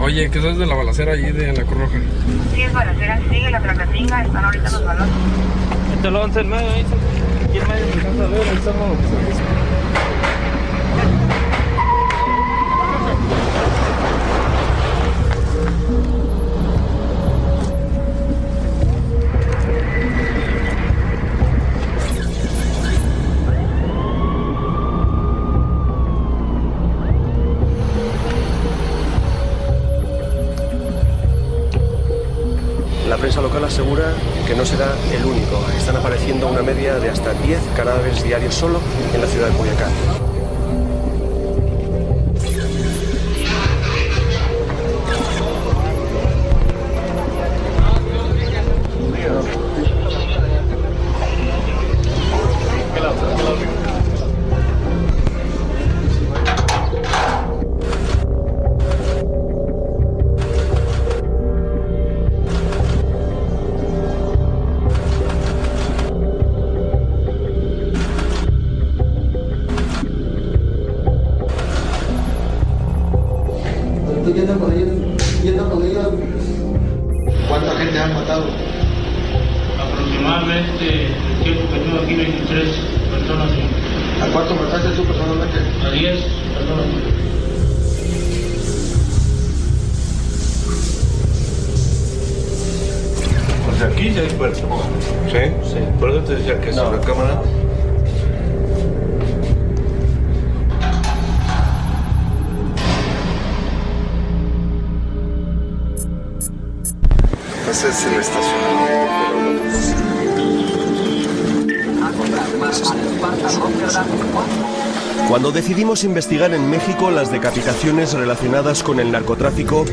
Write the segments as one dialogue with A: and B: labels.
A: Oye, ¿qué sabes de la balacera allí de la Cruz Roja?
B: Sí, es balacera, sigue la Tracatinga, están ahorita los balones.
C: Este lo 11 el medio, ahí aquí en medio me alcanza a ver, ahí estamos.
D: La prensa local asegura que no será el único. Están apareciendo una media de hasta 10 cadáveres diarios solo en la ciudad de Culiacán.
E: ¿Cuánta gente han matado?
F: Aproximadamente, el tiempo que estuve aquí, 23 personas.
E: ¿A cuánto mataste tú personalmente?
F: A 10 personas.
G: Pues aquí ya hay cuerpo. ¿Sí? Sí. Por eso te decía que es una cámara. Ese es el estacionamiento.
D: Cuando decidimos investigar en México las decapitaciones relacionadas con el narcotráfico,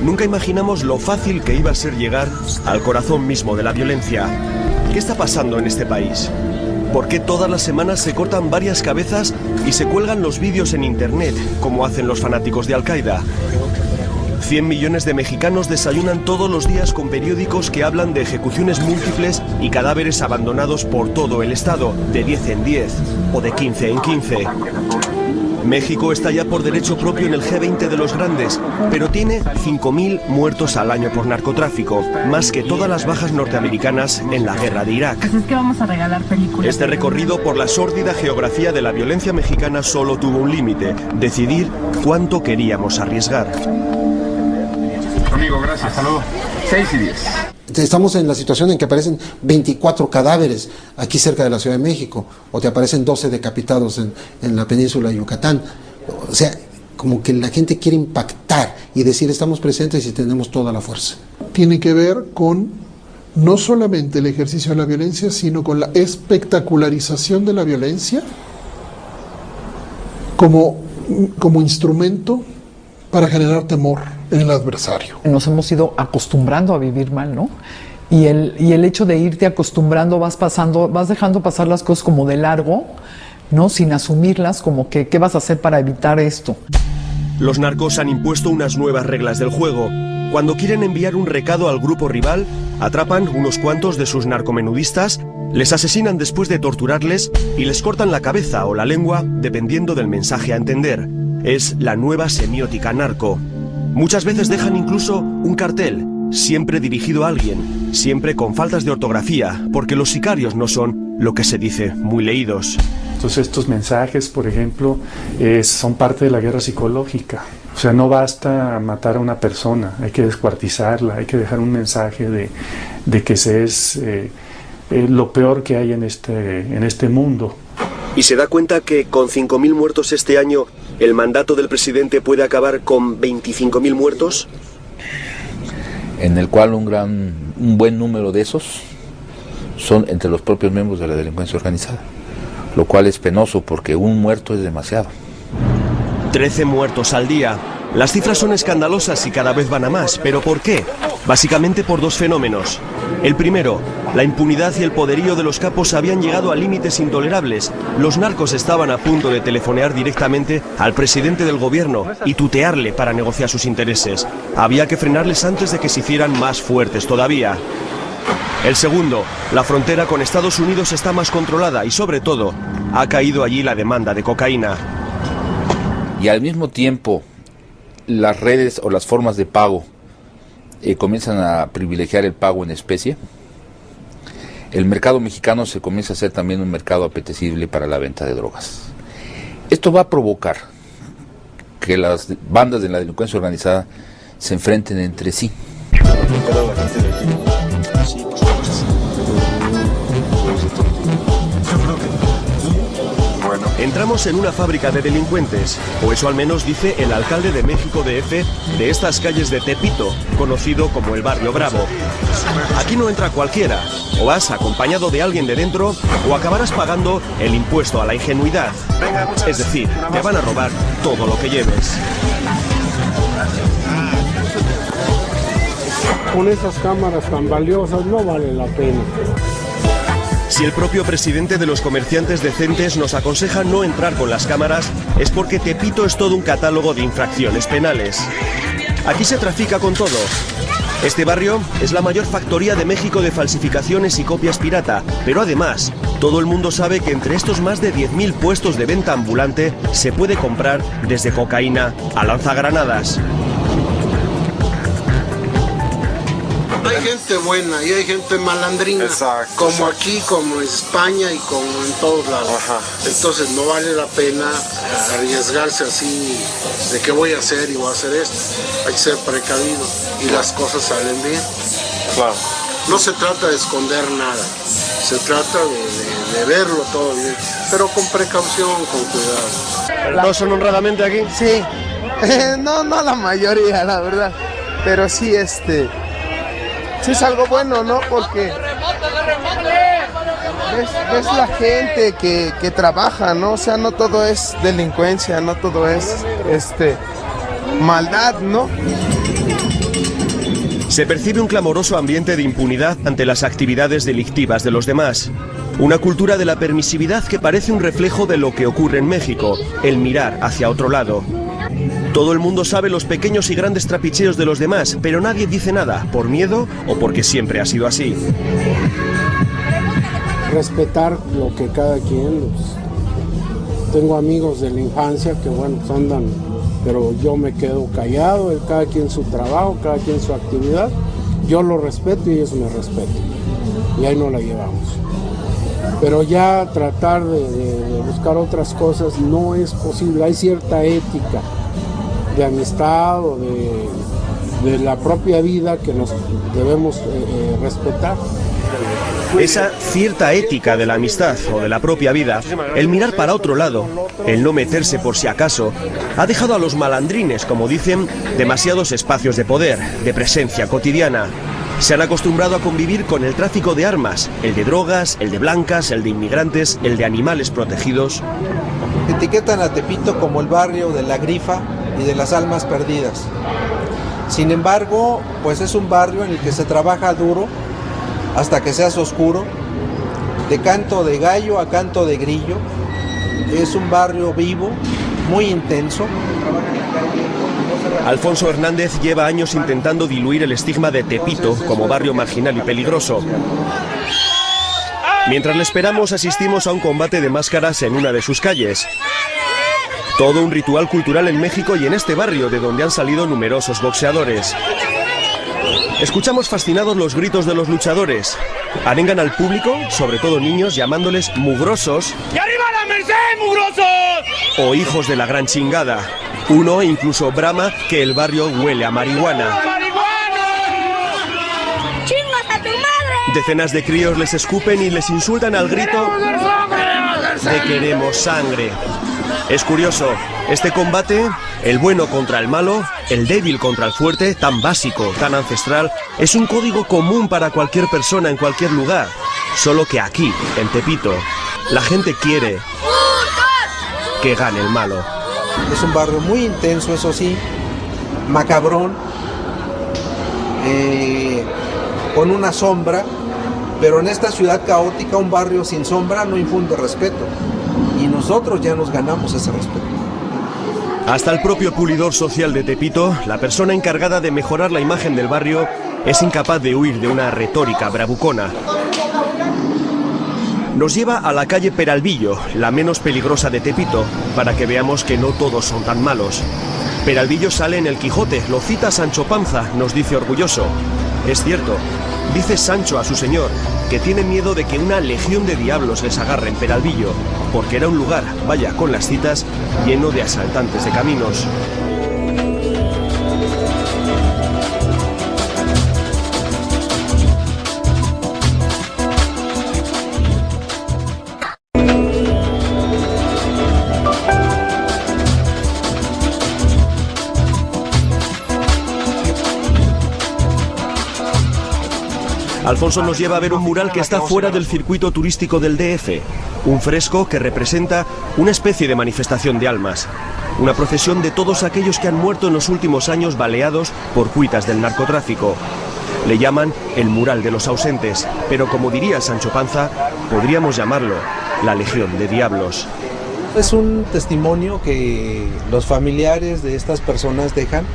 D: nunca imaginamos lo fácil que iba a ser llegar al corazón mismo de la violencia. ¿Qué está pasando en este país? ¿Por qué todas las semanas se cortan varias cabezas y se cuelgan los vídeos en internet, como hacen los fanáticos de Al-Qaeda? 100 millones de mexicanos desayunan todos los días con periódicos que hablan de ejecuciones múltiples y cadáveres abandonados por todo el estado, de 10 en 10 o de 15 en 15. México está ya por derecho propio en el G20 de los grandes, pero tiene 5.000 muertos al año por narcotráfico, más que todas las bajas norteamericanas en la guerra de Irak.
B: Pues es que vamos a regalar películas.
D: Este recorrido por la sórdida geografía de la violencia mexicana solo tuvo un límite: decidir cuánto queríamos arriesgar.
A: Amigo, gracias. Hasta luego. 6 y 10.
H: Estamos en la situación en que aparecen 24 cadáveres aquí cerca de la Ciudad de México, o te aparecen 12 decapitados en la península de Yucatán. O sea, como que la gente quiere impactar y decir estamos presentes y tenemos toda la fuerza.
I: Tiene que ver con no solamente el ejercicio de la violencia, sino con la espectacularización de la violencia como instrumento para generar temor en el adversario.
J: Nos hemos ido acostumbrando a vivir mal, ¿no? Y el hecho de irte acostumbrando, vas dejando pasar las cosas como de largo, ¿no? Sin asumirlas, como que ¿qué vas a hacer para evitar esto?
D: Los narcos han impuesto unas nuevas reglas del juego. Cuando quieren enviar un recado al grupo rival, atrapan unos cuantos de sus narcomenudistas, les asesinan después de torturarles y les cortan la cabeza o la lengua dependiendo del mensaje a entender. Es la nueva semiótica narco. Muchas veces dejan incluso un cartel, siempre dirigido a alguien, siempre con faltas de ortografía, porque los sicarios no son, lo que se dice, muy leídos.
K: Entonces estos mensajes, por ejemplo, son parte de la guerra psicológica. O sea, no basta matar a una persona, hay que descuartizarla, hay que dejar un mensaje de que se es lo peor que hay en este mundo.
D: ¿Y se da cuenta que con 5.000 muertos este año, el mandato del presidente puede acabar con 25.000 muertos?
L: En el cual un buen número de esos son entre los propios miembros de la delincuencia organizada, lo cual es penoso porque un muerto es demasiado.
D: 13 muertos al día. Las cifras son escandalosas y cada vez van a más. ¿Pero por qué? Básicamente por dos fenómenos. El primero, la impunidad y el poderío de los capos habían llegado a límites intolerables. Los narcos estaban a punto de telefonear directamente al presidente del gobierno y tutearle para negociar sus intereses. Había que frenarles antes de que se hicieran más fuertes todavía. El segundo, la frontera con Estados Unidos está más controlada y sobre todo, ha caído allí la demanda de cocaína.
L: Y al mismo tiempo, las redes o las formas de pago comienzan a privilegiar el pago en especie. El mercado mexicano se comienza a hacer también un mercado apetecible para la venta de drogas. Esto va a provocar que las bandas de la delincuencia organizada se enfrenten entre sí.
D: Entramos en una fábrica de delincuentes, o eso al menos dice el alcalde de México DF de estas calles de Tepito, conocido como el Barrio Bravo. Aquí no entra cualquiera, o vas acompañado de alguien de dentro, o acabarás pagando el impuesto a la ingenuidad. Es decir, te van a robar todo lo que lleves.
M: Con esas cámaras tan valiosas no vale la pena.
D: Si el propio presidente de los comerciantes decentes nos aconseja no entrar con las cámaras, es porque Tepito es todo un catálogo de infracciones penales. Aquí se trafica con todo. Este barrio es la mayor factoría de México de falsificaciones y copias pirata, pero además, todo el mundo sabe que entre estos más de 10.000 puestos de venta ambulante se puede comprar desde cocaína a lanzagranadas.
M: Hay gente buena y hay gente malandrina. Exacto, como aquí, como en España y como en todos lados. Ajá. Entonces no vale la pena arriesgarse así de qué voy a hacer y voy a hacer esto. Hay que ser precavido y las cosas salen bien. Claro. No se trata de esconder nada, se trata de verlo todo bien, pero con precaución, con cuidado.
D: ¿Todos son honradamente aquí?
N: Sí, no la mayoría, la verdad, pero sí sí es algo bueno, ¿no? Porque ves la gente que trabaja, ¿no? O sea, no todo es delincuencia, no todo es maldad, ¿no?
D: Se percibe un clamoroso ambiente de impunidad ante las actividades delictivas de los demás. Una cultura de la permisividad que parece un reflejo de lo que ocurre en México, el mirar hacia otro lado. Todo el mundo sabe los pequeños y grandes trapicheos de los demás, pero nadie dice nada, por miedo o porque siempre ha sido así.
M: Respetar lo que cada quien... Tengo amigos de la infancia que, bueno, pues andan, pero yo me quedo callado, cada quien su trabajo, cada quien su actividad. Yo lo respeto y ellos me respetan. Y ahí no la llevamos. Pero ya tratar de buscar otras cosas no es posible. Hay cierta ética de amistad o de la propia vida que nos debemos respetar.
D: Esa cierta ética de la amistad o de la propia vida, el mirar para otro lado, el no meterse por si acaso, ha dejado a los malandrines, como dicen, demasiados espacios de poder, de presencia cotidiana. Se han acostumbrado a convivir con el tráfico de armas, el de drogas, el de blancas, el de inmigrantes, el de animales protegidos.
O: Etiquetan a Tepito como el barrio de la grifa y de las almas perdidas. Sin embargo, pues es un barrio en el que se trabaja duro hasta que se hace oscuro, de canto de gallo a canto de grillo. Es un barrio vivo, muy intenso.
D: Alfonso Hernández lleva años intentando diluir el estigma de Tepito como barrio marginal y peligroso. Mientras le esperamos, asistimos a un combate de máscaras en una de sus calles. Todo un ritual cultural en México y en este barrio de donde han salido numerosos boxeadores. Escuchamos fascinados los gritos de los luchadores. Arengan al público, sobre todo niños, llamándoles mugrosos.
C: ¡Y arriba la Merced, mugrosos!
D: O hijos de la gran chingada. Uno incluso brama que el barrio huele a marihuana.
P: ¡Chingas a tu madre!
D: Decenas de críos les escupen y les insultan al grito de queremos sangre. Es curioso, este combate, el bueno contra el malo, el débil contra el fuerte, tan básico, tan ancestral, es un código común para cualquier persona en cualquier lugar. Solo que aquí, en Tepito, la gente quiere que gane el malo.
O: Es un barrio muy intenso, eso sí, macabrón, con una sombra, pero en esta ciudad caótica un barrio sin sombra no infunde respeto, y nosotros ya nos ganamos ese respeto.
D: Hasta el propio pulidor social de Tepito, la persona encargada de mejorar la imagen del barrio, es incapaz de huir de una retórica bravucona. Nos lleva a la calle Peralvillo, la menos peligrosa de Tepito, para que veamos que no todos son tan malos. Peralvillo sale en el Quijote, lo cita Sancho Panza, nos dice orgulloso. Es cierto, dice Sancho a su señor que tiene miedo de que una legión de diablos les agarre en Peralvillo, porque era un lugar, vaya con las citas, lleno de asaltantes de caminos. Alfonso nos lleva a ver un mural que está fuera del circuito turístico del DF, un fresco que representa una especie de manifestación de almas, una procesión de todos aquellos que han muerto en los últimos años baleados por cuitas del narcotráfico. Le llaman el mural de los ausentes, pero como diría Sancho Panza, podríamos llamarlo la Legión de Diablos.
O: Es un testimonio que los familiares de estas personas dejan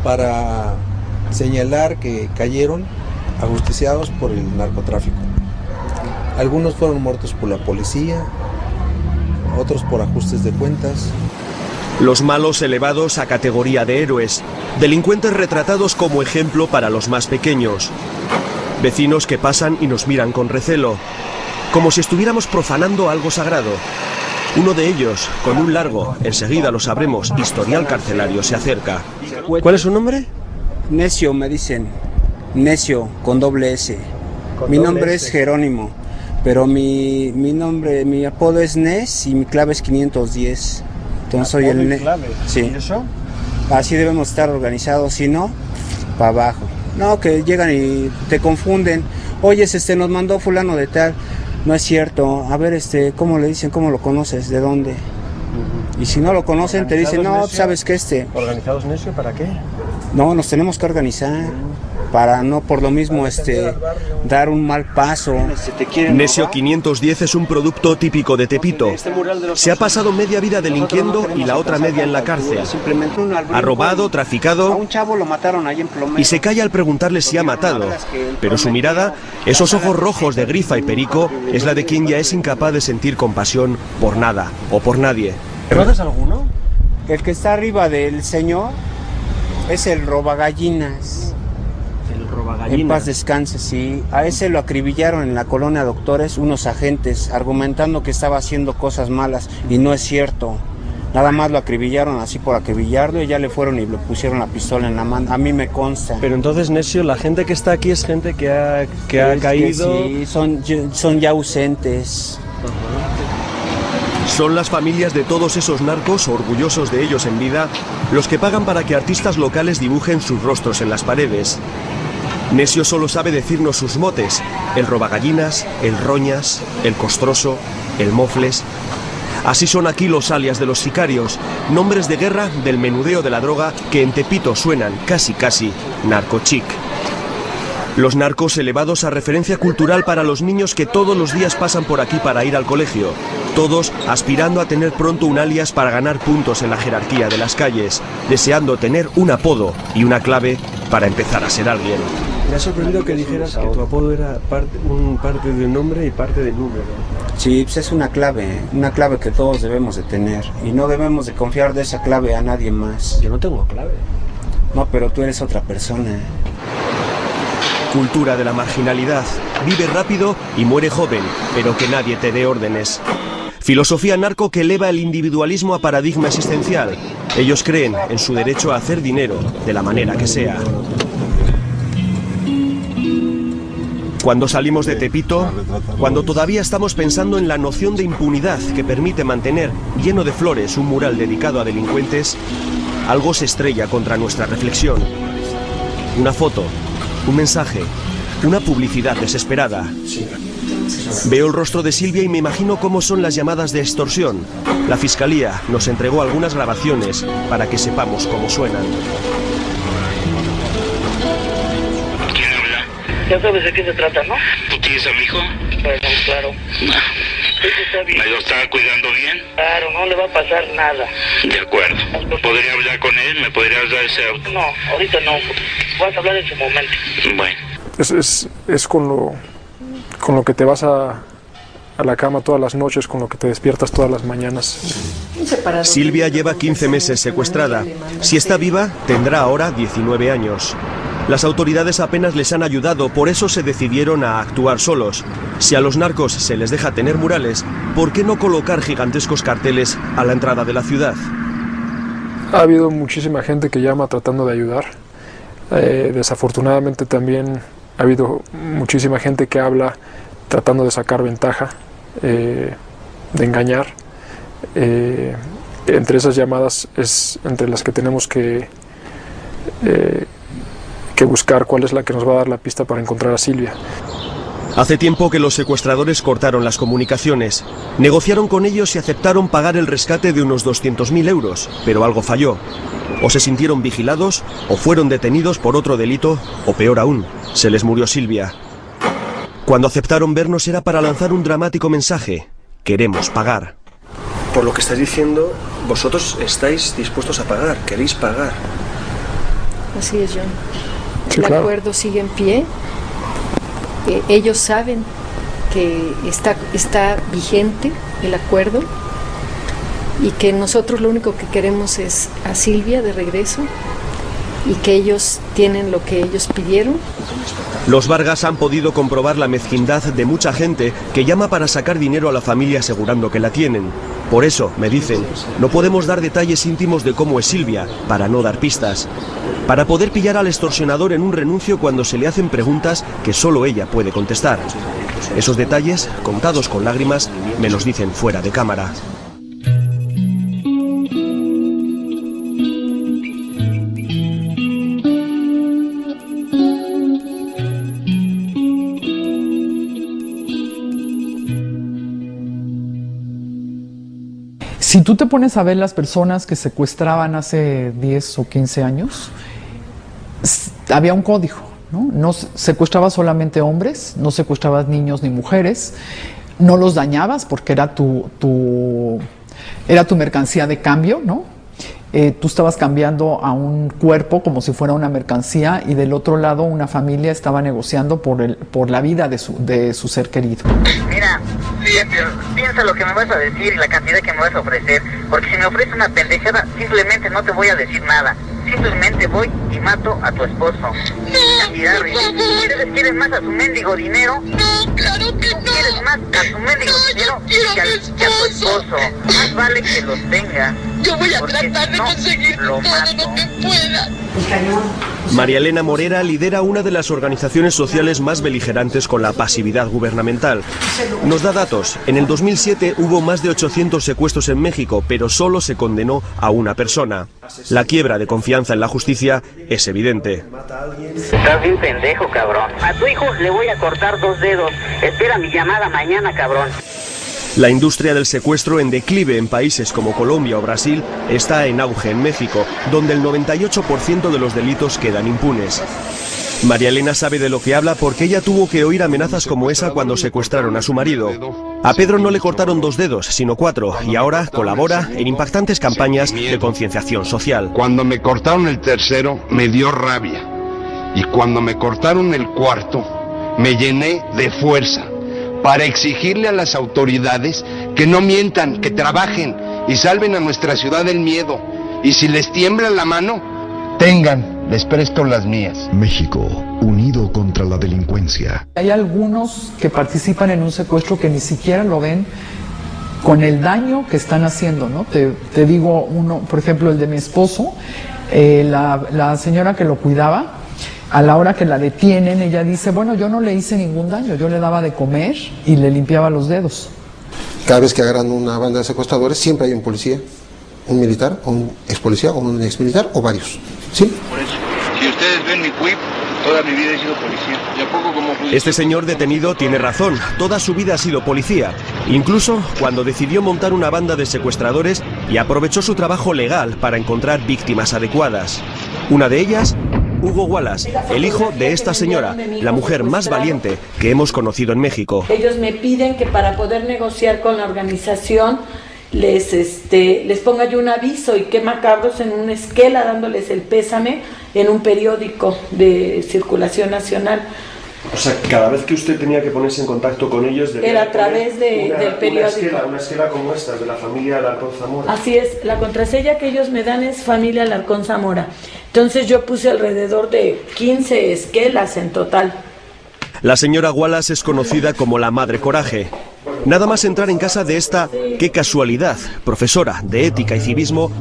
O: para señalar que cayeron ajusticiados por el narcotráfico. Algunos fueron muertos por la policía, otros por ajustes de cuentas.
D: Los malos elevados a categoría de héroes, delincuentes retratados como ejemplo para los más pequeños, vecinos que pasan y nos miran con recelo, como si estuviéramos profanando algo sagrado. Uno de ellos, con un largo, enseguida lo sabremos, historial carcelario, se acerca. ¿Cuál es su nombre?
Q: Necio, me dicen. Necio, con doble S. Mi nombre es Jerónimo, pero mi nombre, mi apodo es Nes y mi clave es 510. Entonces soy el Nes. Sí. ¿Y eso? Así debemos estar organizados, si no, para abajo. No, que llegan y te confunden. Oye, nos mandó fulano de tal. No es cierto. A ver, ¿cómo le dicen? ¿Cómo lo conoces? ¿De dónde? Y si no lo conocen, te dicen, no, ¿sabes qué?
D: ¿Organizados Necio para qué?
Q: No, nos tenemos que organizar para no por lo mismo dar un mal paso.
D: Necio 510 es un producto típico de Tepito. Se ha pasado media vida delinquiendo y la otra media en la cárcel. Ha robado, traficado,
Q: a un chavo lo mataron ahí en Plomero.
D: Y se calla al preguntarle si ha matado. Pero su mirada, esos ojos rojos de grifa y perico, es la de quien ya es incapaz de sentir compasión por nada o por nadie.
Q: ¿Conoces alguno? El que está arriba del señor es el robagallinas.
D: El robagallinas.
Q: En paz descanse, sí. A ese lo acribillaron en la colonia Doctores unos agentes, argumentando que estaba haciendo cosas malas, y no es cierto. Nada más lo acribillaron así por acribillarlo y ya le fueron y le pusieron la pistola en la mano. A mí me consta.
D: Pero entonces, Necio, la gente que está aquí es gente que ha caído...
Q: Que sí, son ya ausentes.
D: Son las familias de todos esos narcos, orgullosos de ellos en vida, los que pagan para que artistas locales dibujen sus rostros en las paredes. Necio solo sabe decirnos sus motes: el robagallinas, el roñas, el costroso, el mofles. Así son aquí los alias de los sicarios, nombres de guerra del menudeo de la droga que en Tepito suenan casi narcochic. Los narcos elevados a referencia cultural para los niños que todos los días pasan por aquí para ir al colegio, todos aspirando a tener pronto un alias para ganar puntos en la jerarquía de las calles, deseando tener un apodo y una clave para empezar a ser alguien.
R: Me ha sorprendido que dijeras que tu apodo era parte de un nombre y parte del número.
Q: Sí, pues es una clave que todos debemos de tener, y no debemos de confiar de esa clave a nadie más.
R: Yo no tengo clave.
Q: No, pero tú eres otra persona.
D: Cultura de la marginalidad. Vive rápido y muere joven, pero que nadie te dé órdenes. Filosofía narco que eleva el individualismo a paradigma existencial. Ellos creen en su derecho a hacer dinero, de la manera que sea. Cuando salimos de Tepito, cuando todavía estamos pensando en la noción de impunidad que permite mantener lleno de flores un mural dedicado a delincuentes, algo se estrella contra nuestra reflexión. Una foto, un mensaje, una publicidad desesperada. Veo el rostro de Silvia y me imagino cómo son las llamadas de extorsión. La fiscalía nos entregó algunas grabaciones para que sepamos cómo suenan.
F: ¿Quién habla?
S: Ya sabes de qué se trata, ¿no?
F: ¿Tú tienes a mi hijo?
S: Bueno, claro. Eso está bien.
F: ¿Me lo está cuidando bien?
S: Claro, no le va a pasar nada.
F: De acuerdo. ¿Podría hablar con él? ¿Me podrías dar ese auto?
S: No, ahorita no. Vas a hablar en su momento.
F: Bueno.
T: Es con lo que te vas a la cama todas las noches, con lo que te despiertas todas las mañanas.
D: Silvia lleva 15 meses secuestrada. Si está viva, tendrá ahora 19 años. Las autoridades apenas les han ayudado, por eso se decidieron a actuar solos. Si a los narcos se les deja tener murales, ¿por qué no colocar gigantescos carteles a la entrada de la ciudad?
T: Ha habido muchísima gente que llama tratando de ayudar. Desafortunadamente también ha habido muchísima gente que habla tratando de sacar ventaja, de engañar. Entre esas llamadas es entre las que tenemos que buscar cuál es la que nos va a dar la pista para encontrar a Silvia.
D: Hace tiempo que los secuestradores cortaron las comunicaciones. Negociaron con ellos y aceptaron pagar el rescate de unos 200.000 euros, pero algo falló. O se sintieron vigilados, o fueron detenidos por otro delito, o peor aún, se les murió Silvia. Cuando aceptaron vernos era para lanzar un dramático mensaje: queremos pagar.
R: Por lo que estás diciendo, vosotros estáis dispuestos a pagar, queréis pagar.
U: Así es, John.
T: Sí,
U: el
T: claro.
U: acuerdo sigue en pie. Ellos saben que está vigente el acuerdo y que nosotros lo único que queremos es a Silvia de regreso y que ellos tienen lo que ellos pidieron.
D: Los Vargas han podido comprobar la mezquindad de mucha gente que llama para sacar dinero a la familia asegurando que la tienen. Por eso, me dicen, no podemos dar detalles íntimos de cómo es Silvia, para no dar pistas. Para poder pillar al extorsionador en un renuncio cuando se le hacen preguntas que solo ella puede contestar. Esos detalles, contados con lágrimas, me los dicen fuera de cámara.
J: Si tú te pones a ver las personas que secuestraban hace 10 o 15 años, había un código, ¿no? No secuestrabas solamente hombres, no secuestrabas niños ni mujeres, no los dañabas porque era tu mercancía de cambio, ¿no? Tú estabas cambiando a un cuerpo como si fuera una mercancía y del otro lado una familia estaba negociando por la vida de su ser querido.
S: Mira, piensa lo que me vas a decir y la cantidad que me vas a ofrecer, porque si me ofreces una pendejada, simplemente no te voy a decir nada. Simplemente voy y mato a tu esposo. Mira, ¿quieres más a su mendigo dinero?
P: No, claro que no.
S: ¿Quieres más a su mendigo dinero que a tu esposo? Más vale que los tenga.
P: Yo voy a tratar de conseguir todo lo que pueda.
D: María Elena Morera lidera una de las organizaciones sociales más beligerantes con la pasividad gubernamental. Nos da datos. En el 2007 hubo más de 800 secuestros en México, pero solo se condenó a una persona. La quiebra de confianza en la justicia es evidente.
S: Estás bien pendejo, cabrón. A tu hijo le voy a cortar 2 dedos. Espera mi llamada mañana, cabrón.
D: La industria del secuestro en declive en países como Colombia o Brasil está en auge en México, donde el 98% de los delitos quedan impunes. María Elena sabe de lo que habla porque ella tuvo que oír amenazas como esa cuando secuestraron a su marido. A Pedro no le cortaron 2 dedos, sino 4, y ahora colabora en impactantes campañas de concienciación social.
V: Cuando me cortaron el tercero, me dio rabia. Y cuando me cortaron el cuarto, me llené de fuerza para exigirle a las autoridades que no mientan, que trabajen y salven a nuestra ciudad del miedo. Y si les tiembla la mano, tengan, les presto las mías.
W: México, unido contra la delincuencia.
J: Hay algunos que participan en un secuestro que ni siquiera lo ven con el daño que están haciendo, ¿no? Te digo uno, por ejemplo, el de mi esposo, la señora que lo cuidaba, a la hora que la detienen, ella dice, bueno, yo no le hice ningún daño, yo le daba de comer y le limpiaba los dedos.
H: Cada vez que agarran una banda de secuestradores, siempre hay un policía, un militar, o un ex policía, o un ex militar, o varios. ¿Sí?
V: Por eso, si ustedes ven mi whip, Toda mi vida he sido policía. ¿Y a poco como policía?
D: Este señor detenido tiene razón, toda su vida ha sido policía, incluso cuando decidió montar una banda de secuestradores y aprovechó su trabajo legal para encontrar víctimas adecuadas. Una de ellas, Hugo Wallace, el hijo de esta señora, la mujer más valiente que hemos conocido en México.
B: Ellos me piden que para poder negociar con la organización les ponga yo un aviso, y qué macabros, en una esquela dándoles el pésame en un periódico de circulación nacional.
D: O sea, cada vez que usted tenía que ponerse en contacto con ellos...
B: Era a través del periódico.
D: Una esquela como esta, de la familia Alarcón Zamora.
B: Así es, la contraseña que ellos me dan es familia Alarcón Zamora. Entonces yo puse alrededor de 15 esquelas en total.
D: La señora Wallace es conocida como la Madre Coraje. Nada más entrar en casa de esta, qué casualidad, profesora de ética y civismo,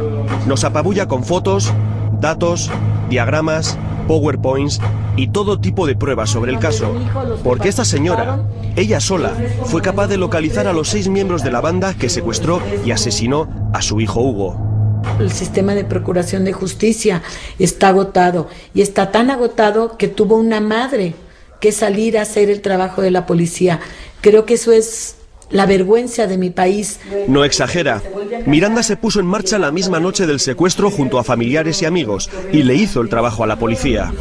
D: nos apabulla con fotos, datos, diagramas, PowerPoints y todo tipo de pruebas sobre el caso, porque esta señora, ella sola, fue capaz de localizar a los 6 miembros de la banda que secuestró y asesinó a su hijo Hugo.
B: El sistema de procuración de justicia está agotado, y está tan agotado que tuvo una madre que salir a hacer el trabajo de la policía. Creo que eso es la vergüenza de mi país.
D: No exagera. Miranda se puso en marcha la misma noche del secuestro junto a familiares y amigos y le hizo el trabajo a la policía.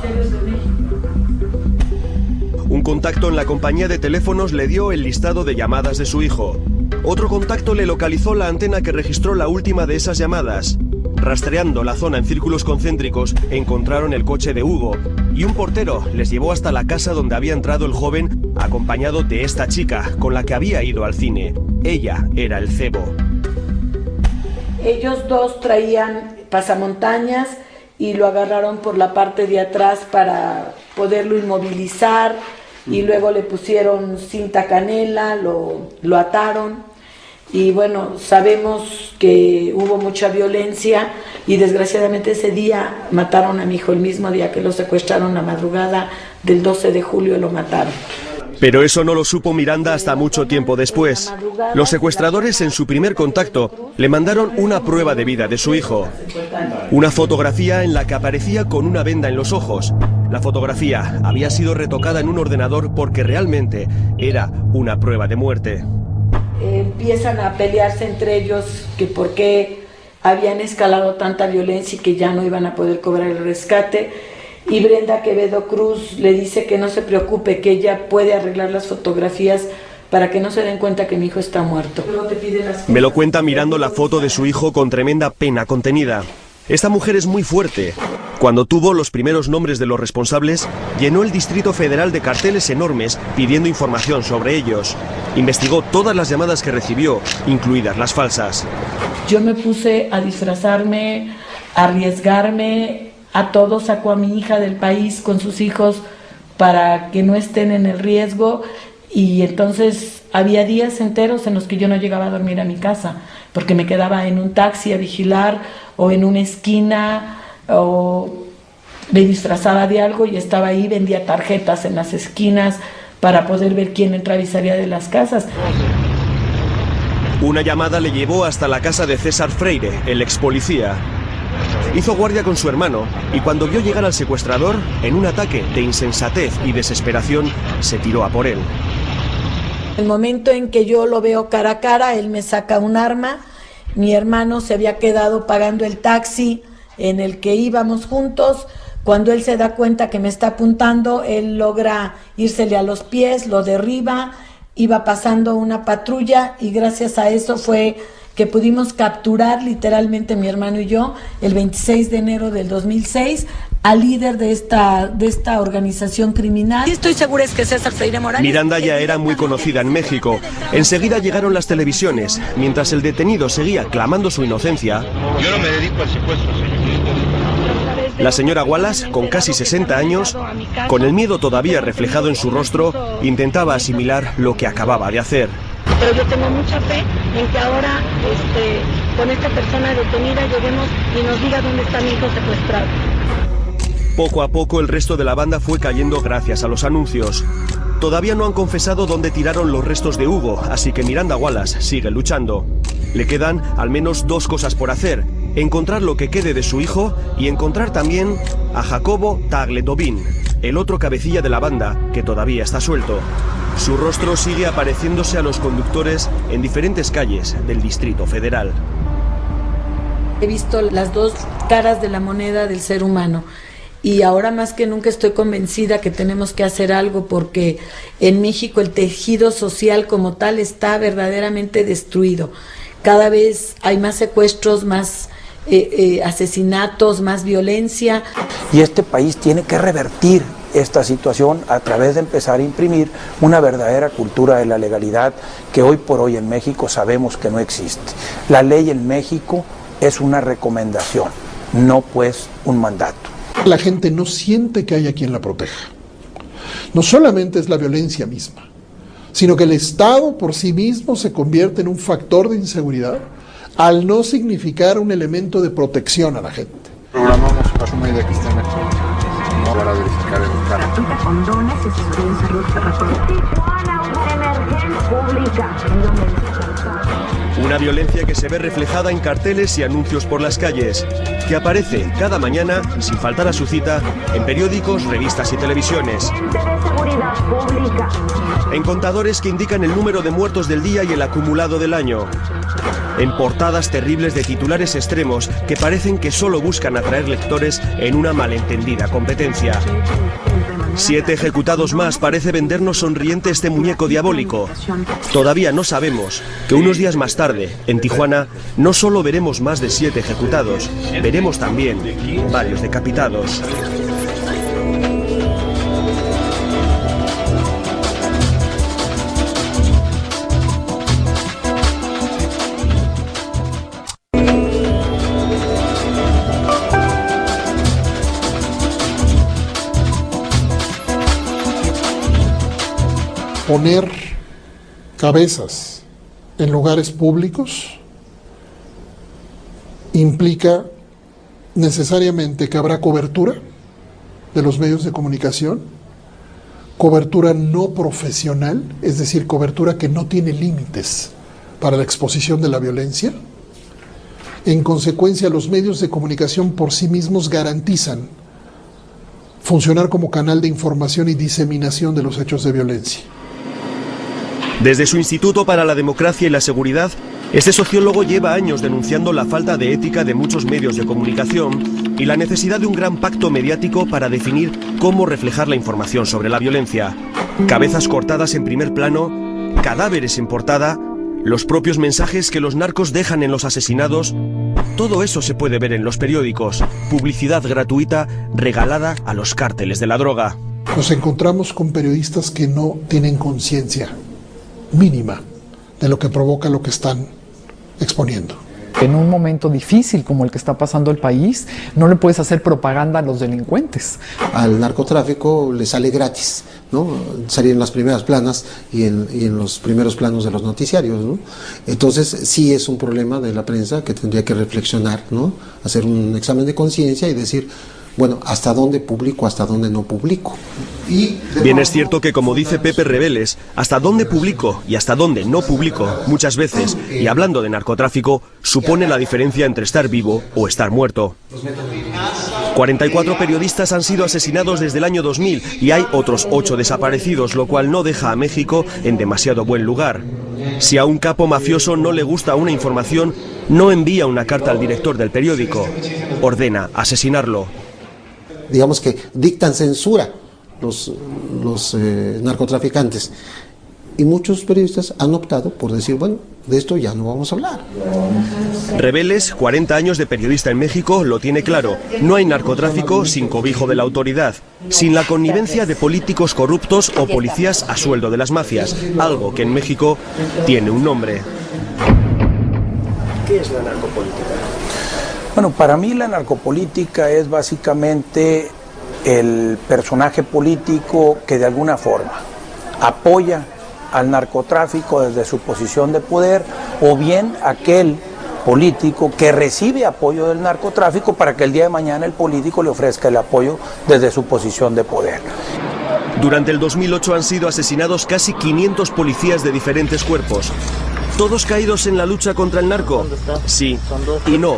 D: Un contacto en la compañía de teléfonos le dio el listado de llamadas de su hijo. Otro contacto le localizó la antena que registró la última de esas llamadas. Rastreando la zona en círculos concéntricos, encontraron el coche de Hugo, y un portero les llevó hasta la casa donde había entrado el joven, acompañado de esta chica con la que había ido al cine. Ella era el cebo.
B: Ellos dos traían pasamontañas y lo agarraron por la parte de atrás para poderlo inmovilizar, y luego le pusieron cinta canela, lo ataron. Y bueno, sabemos que hubo mucha violencia, y desgraciadamente ese día mataron a mi hijo, el mismo día que lo secuestraron, la madrugada del 12 de julio lo mataron.
D: Pero eso no lo supo Miranda hasta mucho tiempo después. Los secuestradores, en su primer contacto, le mandaron una prueba de vida de su hijo. Una fotografía en la que aparecía con una venda en los ojos. La fotografía había sido retocada en un ordenador porque realmente era una prueba de muerte.
B: Empiezan a pelearse entre ellos que por qué habían escalado tanta violencia y que ya no iban a poder cobrar el rescate. Y Brenda Quevedo Cruz le dice que no se preocupe, que ella puede arreglar las fotografías para que no se den cuenta que mi hijo está muerto.
D: Me lo cuenta mirando la foto de su hijo con tremenda pena contenida. Esta mujer es muy fuerte. Cuando tuvo los primeros nombres de los responsables, llenó el Distrito Federal de carteles enormes pidiendo información sobre ellos. Investigó todas las llamadas que recibió, incluidas las falsas.
B: Yo me puse a disfrazarme, a arriesgarme a todo, sacó a mi hija del país con sus hijos para que no estén en el riesgo, y entonces había días enteros en los que yo no llegaba a dormir a mi casa, porque me quedaba en un taxi a vigilar o en una esquina, o me disfrazaba de algo y estaba ahí, vendía tarjetas en las esquinas para poder ver quién entraba y salía de las casas.
D: Una llamada le llevó hasta la casa de César Freire, el ex policía. Hizo guardia con su hermano y cuando vio llegar al secuestrador, en un ataque de insensatez y desesperación, se tiró a por él.
B: El momento en que yo lo veo cara a cara, él me saca un arma. Mi hermano se había quedado pagando el taxi en el que íbamos juntos. Cuando él se da cuenta que me está apuntando, él logra írsele a los pies, lo derriba, iba pasando una patrulla y gracias a eso fue que pudimos capturar literalmente mi hermano y yo el 26 de enero del 2006 al líder de esta organización criminal. Y estoy segura es que César Freire Morales.
D: Miranda ya era muy conocida en México. Enseguida llegaron las televisiones. Mientras el detenido seguía clamando su inocencia,
V: Yo no me dedico al secuestro, señor.
D: la señora Wallace, con casi 60 años, con el miedo todavía reflejado en su rostro, intentaba asimilar lo que acababa de hacer.
B: Pero yo tengo mucha fe en que ahora con esta persona detenida lleguemos y nos diga dónde está mi hijo secuestrado.
D: Poco a poco el resto de la banda fue cayendo gracias a los anuncios. Todavía no han confesado dónde tiraron los restos de Hugo, así que Miranda Wallace sigue luchando. Le quedan al menos 2 cosas por hacer: encontrar lo que quede de su hijo y encontrar también a Jacobo Tagle Tobin, el otro cabecilla de la banda, que todavía está suelto. Su rostro sigue apareciéndose a los conductores en diferentes calles del Distrito Federal.
B: He visto las dos caras de la moneda del ser humano y ahora más que nunca estoy convencida que tenemos que hacer algo, porque en México el tejido social como tal está verdaderamente destruido. Cada vez hay más secuestros, más asesinatos, más violencia.
A: Y este país tiene que revertir esta situación a través de empezar a imprimir una verdadera cultura de la legalidad que hoy por hoy en México sabemos que no existe. La ley en México es una recomendación, no pues un mandato.
I: La gente no siente que haya quien la proteja. No solamente es la violencia misma, sino que el Estado por sí mismo se convierte en un factor de inseguridad al no significar un elemento de protección a la gente.
E: Programamos a su medida que estén aquí, no para verificar el carro.
G: Condones y seguridad en salud Tijuana, una emergencia pública.
D: Una violencia que se ve reflejada en carteles y anuncios por las calles, que aparece cada mañana, sin faltar a su cita, en periódicos, revistas y televisiones. En contadores que indican el número de muertos del día y el acumulado del año. En portadas terribles de titulares extremos que parecen que solo buscan atraer lectores en una malentendida competencia. 7 ejecutados más parece vendernos sonriente este muñeco diabólico. Todavía no sabemos que unos días más tarde, en Tijuana, no solo veremos más de 7 ejecutados, veremos también varios decapitados.
I: Poner cabezas en lugares públicos implica necesariamente que habrá cobertura de los medios de comunicación, cobertura no profesional, es decir, cobertura que no tiene límites para la exposición de la violencia. En consecuencia, los medios de comunicación por sí mismos garantizan funcionar como canal de información y diseminación de los hechos de violencia.
D: Desde su Instituto para la Democracia y la Seguridad, este sociólogo lleva años denunciando la falta de ética de muchos medios de comunicación y la necesidad de un gran pacto mediático para definir cómo reflejar la información sobre la violencia. Cabezas cortadas en primer plano, cadáveres en portada, los propios mensajes que los narcos dejan en los asesinados, todo eso se puede ver en los periódicos, publicidad gratuita regalada a los cárteles de la droga.
I: Nos encontramos con periodistas que no tienen conciencia mínima de lo que provoca lo que están exponiendo.
J: En un momento difícil como el que está pasando el país, no le puedes hacer propaganda a los delincuentes.
H: Al narcotráfico le sale gratis, ¿no? Salir en las primeras planas y en los primeros planos de los noticiarios, ¿no? Entonces sí es un problema de la prensa que tendría que reflexionar, ¿no? Hacer un examen de conciencia y decir, bueno, ¿hasta dónde publico, hasta dónde no publico?
D: Bien es cierto que, como dice Pepe Rebeles, hasta dónde publico y hasta dónde no publico, muchas veces, y hablando de narcotráfico, supone la diferencia entre estar vivo o estar muerto. 44 periodistas han sido asesinados desde el año 2000 y hay otros 8 desaparecidos, lo cual no deja a México en demasiado buen lugar. Si a un capo mafioso no le gusta una información, no envía una carta al director del periódico, ordena asesinarlo.
H: Digamos que dictan censura los narcotraficantes. Y muchos periodistas han optado por decir, bueno, de esto ya no vamos a hablar.
D: Rebeles, 40 años de periodista en México, lo tiene claro. No hay narcotráfico sin cobijo de la autoridad, sin la connivencia de políticos corruptos o policías a sueldo de las mafias, algo que en México tiene un nombre.
A: ¿Qué es la narcopolítica? Bueno, para mí la narcopolítica es básicamente el personaje político que de alguna forma apoya al narcotráfico desde su posición de poder, o bien aquel político que recibe apoyo del narcotráfico para que el día de mañana el político le ofrezca el apoyo desde su posición de poder.
D: Durante el 2008 han sido asesinados casi 500 policías de diferentes cuerpos. ¿Todos caídos en la lucha contra el narco? Sí y no.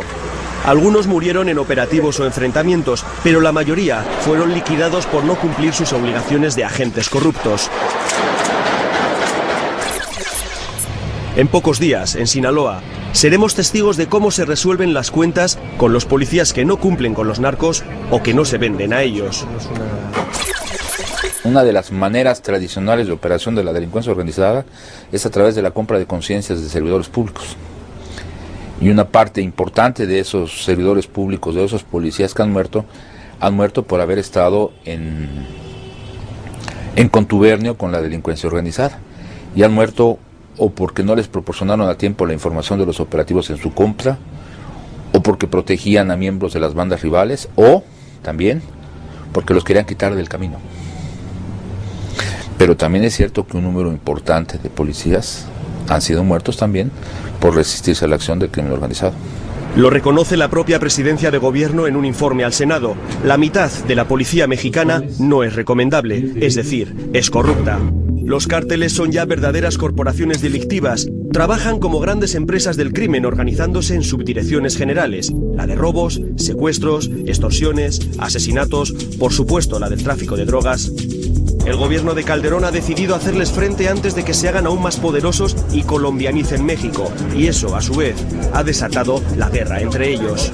D: Algunos murieron en operativos o enfrentamientos, pero la mayoría fueron liquidados por no cumplir sus obligaciones de agentes corruptos. En pocos días, en Sinaloa, seremos testigos de cómo se resuelven las cuentas con los policías que no cumplen con los narcos o que no se venden a ellos.
K: Una de las maneras tradicionales de operación de la delincuencia organizada es a través de la compra de conciencias de servidores públicos. Y una parte importante de esos servidores públicos, de esos policías que han muerto por haber estado en contubernio con la delincuencia organizada. Y han muerto o porque no les proporcionaron a tiempo la información de los operativos en su contra, o porque protegían a miembros de las bandas rivales, o también porque los querían quitar del camino. Pero también es cierto que un número importante de policías han sido muertos también por resistirse a la acción del crimen organizado.
D: Lo reconoce la propia presidencia de gobierno en un informe al Senado. La mitad de la policía mexicana no es recomendable, es decir, es corrupta. Los cárteles son ya verdaderas corporaciones delictivas. Trabajan como grandes empresas del crimen organizándose en subdirecciones generales. La de robos, secuestros, extorsiones, asesinatos, por supuesto la del tráfico de drogas. El gobierno de Calderón ha decidido hacerles frente antes de que se hagan aún más poderosos y colombianicen México. Y eso, a su vez, ha desatado la guerra entre ellos.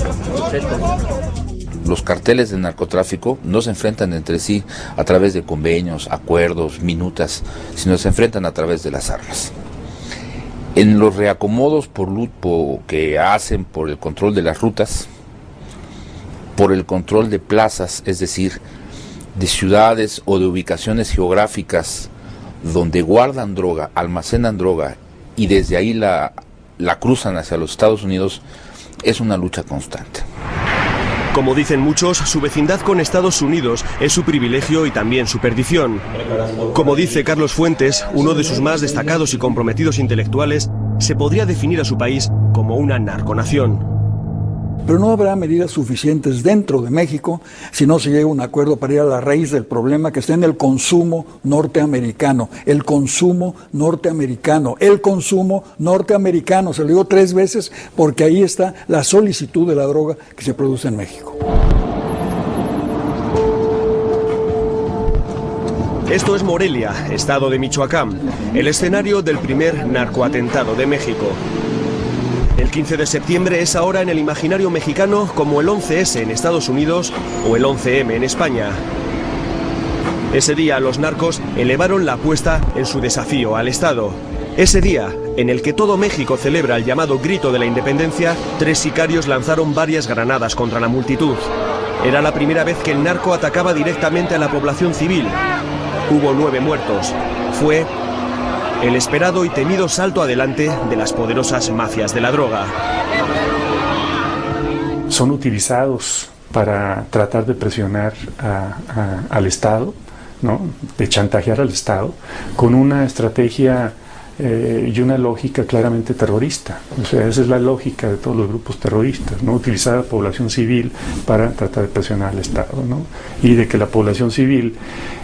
K: Los carteles de narcotráfico no se enfrentan entre sí a través de convenios, acuerdos, minutas, sino se enfrentan a través de las armas. En los reacomodos por luto que hacen por el control de las rutas, por el control de plazas, es decir, de ciudades o de ubicaciones geográficas donde guardan droga, almacenan droga y desde ahí la cruzan hacia los Estados Unidos, es una lucha constante.
D: Como dicen muchos, su vecindad con Estados Unidos es su privilegio y también su perdición. Como dice Carlos Fuentes, uno de sus más destacados y comprometidos intelectuales, se podría definir a su país como una narconación.
L: Pero no habrá medidas suficientes dentro de México si no se llega a un acuerdo para ir a la raíz del problema que está en el consumo norteamericano. El consumo norteamericano. El consumo norteamericano. Se lo digo 3 veces porque ahí está la solicitud de la droga que se produce en México.
D: Esto es Morelia, estado de Michoacán, el escenario del primer narcoatentado de México. El 15 de septiembre es ahora en el imaginario mexicano como el 11S en Estados Unidos o el 11M en España. Ese día los narcos elevaron la apuesta en su desafío al Estado. Ese día, en el que todo México celebra el llamado Grito de la Independencia, 3 sicarios lanzaron varias granadas contra la multitud. Era la primera vez que el narco atacaba directamente a la población civil. Hubo 9 muertos. Fue el esperado y temido salto adelante de las poderosas mafias de la droga.
T: Son utilizados para tratar de presionar al Estado, ¿no? De chantajear al Estado, con una estrategia y una lógica claramente terrorista. O sea, esa es la lógica de todos los grupos terroristas, ¿no? Utilizar a la población civil para tratar de presionar al Estado, ¿no? Y de que la población civil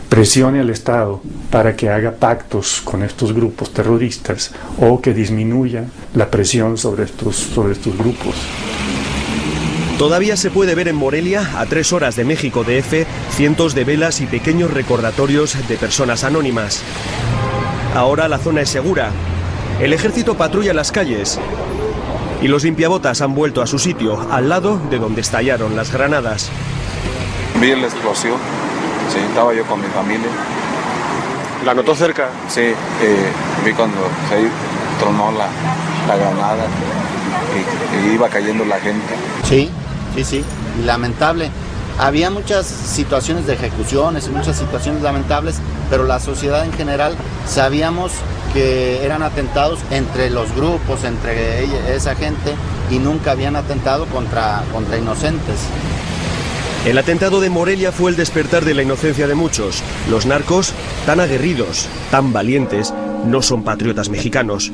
T: presione al Estado para que haga pactos con estos grupos terroristas o que disminuya la presión sobre estos grupos.
D: Todavía se puede ver en Morelia, a 3 horas de México DF, cientos de velas y pequeños recordatorios de personas anónimas. Ahora la zona es segura. El ejército patrulla las calles y los limpiabotas han vuelto a su sitio, al lado de donde estallaron las granadas.
E: Vi la explosión, sí, estaba yo con mi familia.
T: ¿La notó cerca?
E: Sí, vi cuando se tronó la granada y iba cayendo la gente.
N: Sí, lamentable. Había muchas situaciones de ejecuciones y muchas situaciones lamentables, pero la sociedad en general sabíamos que eran atentados entre los grupos, entre esa gente, y nunca habían atentado contra inocentes.
D: El atentado de Morelia fue el despertar de la inocencia de muchos. Los narcos, tan aguerridos, tan valientes, no son patriotas mexicanos.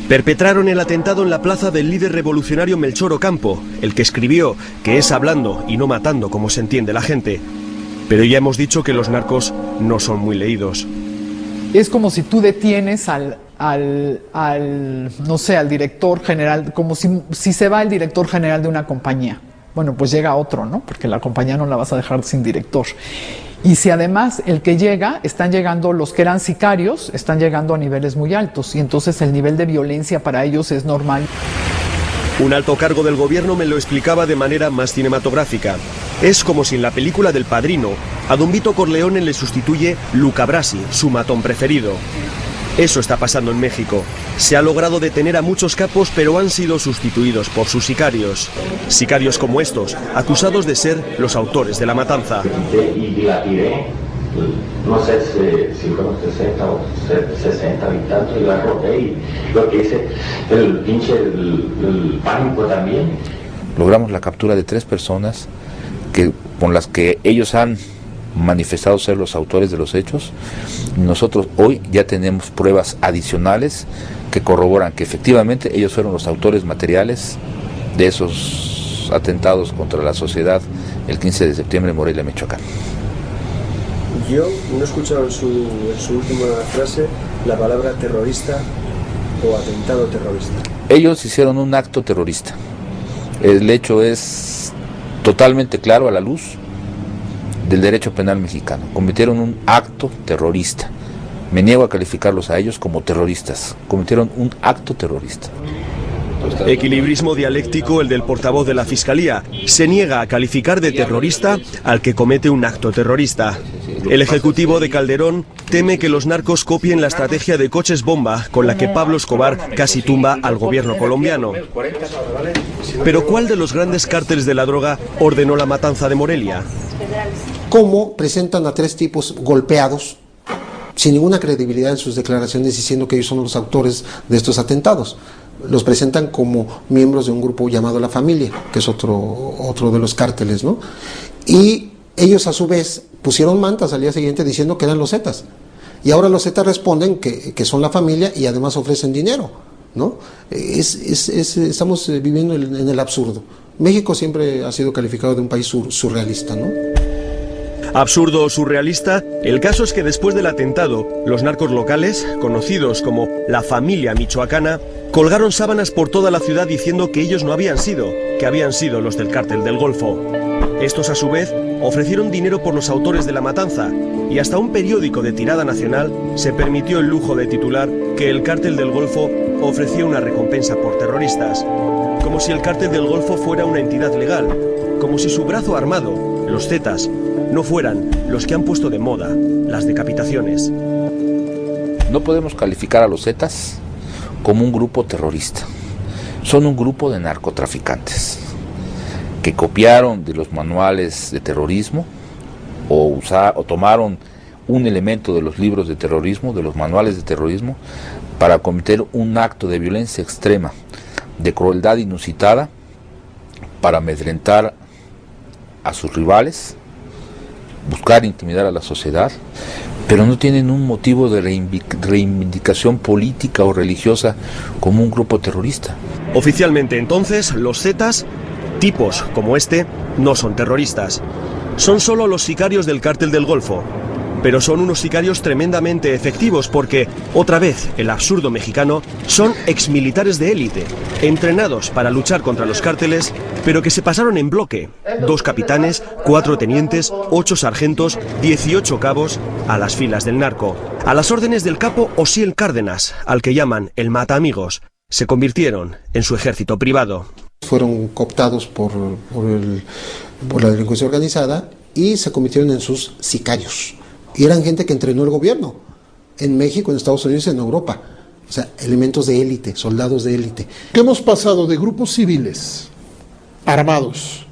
D: Perpetraron el atentado en la plaza del líder revolucionario Melchor Ocampo, el que escribió que es hablando y no matando como se entiende la gente. Pero ya hemos dicho que los narcos no son muy leídos.
J: Es como si tú detienes al no sé, al director general, como si se va el director general de una compañía. Bueno, pues llega otro, ¿no? Porque la compañía no la vas a dejar sin director. Y si además el que llega, están llegando los que eran sicarios, están llegando a niveles muy altos, y entonces el nivel de violencia para ellos es normal.
D: Un alto cargo del gobierno me lo explicaba de manera más cinematográfica. Es como si en la película del Padrino a Don Vito Corleone le sustituye Luca Brasi, su matón preferido. Eso está pasando en México. Se ha logrado detener a muchos capos, pero han sido sustituidos por sus sicarios. Sicarios como estos, acusados de ser los autores de la matanza.
C: Y la tiré, no sé si fueron 60 o 60 y tanto, y la roté, y lo que hice, el pánico también.
K: Logramos la captura de 3 personas con las que ellos han manifestado ser los autores de los hechos. Nosotros hoy ya tenemos pruebas adicionales que corroboran que efectivamente ellos fueron los autores materiales de esos atentados contra la sociedad el 15 de septiembre en Morelia, Michoacán.
R: Yo no he escuchado en su última frase la palabra terrorista o atentado terrorista.
K: Ellos hicieron un acto terrorista. El hecho es totalmente claro a la luz del derecho penal mexicano. Cometieron un acto terrorista. Me niego a calificarlos a ellos como terroristas. Cometieron un acto terrorista.
D: Equilibrismo dialéctico el del portavoz de la Fiscalía. Se niega a calificar de terrorista al que comete un acto terrorista. El ejecutivo de Calderón teme que los narcos copien la estrategia de coches bomba con la que Pablo Escobar casi tumba al gobierno colombiano. Pero ¿cuál de los grandes cárteles de la droga ordenó la matanza de Morelia?
H: ¿Cómo presentan a 3 tipos golpeados, sin ninguna credibilidad en sus declaraciones, diciendo que ellos son los autores de estos atentados? Los presentan como miembros de un grupo llamado La Familia, que es otro de los cárteles, ¿no? Y ellos a su vez pusieron mantas al día siguiente diciendo que eran los Zetas. Y ahora los Zetas responden que son La Familia y además ofrecen dinero, ¿no? Estamos viviendo en el absurdo. México siempre ha sido calificado de un país surrealista, ¿no?
D: Absurdo o surrealista, el caso es que después del atentado, los narcos locales, conocidos como La Familia Michoacana, colgaron sábanas por toda la ciudad diciendo que ellos no habían sido, que habían sido los del Cártel del Golfo. Estos a su vez ofrecieron dinero por los autores de la matanza, y hasta un periódico de tirada nacional se permitió el lujo de titular que el Cártel del Golfo ofrecía una recompensa por terroristas, como si el Cártel del Golfo fuera una entidad legal, como si su brazo armado, los Zetas, no fueran los que han puesto de moda las decapitaciones.
K: No podemos calificar a los Zetas como un grupo terrorista. Son un grupo de narcotraficantes que copiaron de los manuales de terrorismo o tomaron un elemento de los libros de terrorismo, de los manuales de terrorismo, para cometer un acto de violencia extrema, de crueldad inusitada, para amedrentar a sus rivales, buscar intimidar a la sociedad, pero no tienen un motivo de reivindicación política o religiosa como un grupo terrorista.
D: Oficialmente entonces, los Zetas, tipos como este, no son terroristas. Son solo los sicarios del Cártel del Golfo. Pero son unos sicarios tremendamente efectivos porque, otra vez, el absurdo mexicano, son exmilitares de élite, entrenados para luchar contra los cárteles, pero que se pasaron en bloque. 2 capitanes, 4 tenientes, 8 sargentos, 18 cabos a las filas del narco. A las órdenes del capo Osiel Cárdenas, al que llaman el mataamigos, se convirtieron en su ejército privado.
H: Fueron cooptados por la delincuencia organizada y se convirtieron en sus sicarios. Y eran gente que entrenó el gobierno en México, en Estados Unidos y en Europa. O sea, elementos de élite, soldados de élite.
I: Que hemos pasado de grupos civiles armados,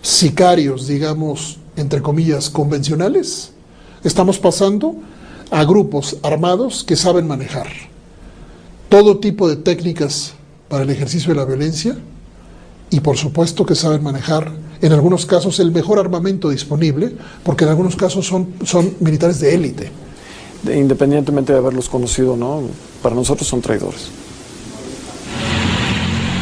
I: sicarios, digamos, entre comillas, convencionales, estamos pasando a grupos armados que saben manejar todo tipo de técnicas para el ejercicio de la violencia y por supuesto que saben manejar en algunos casos el mejor armamento disponible, porque en algunos casos son militares de élite.
R: Independientemente de haberlos conocido o no, para nosotros son traidores.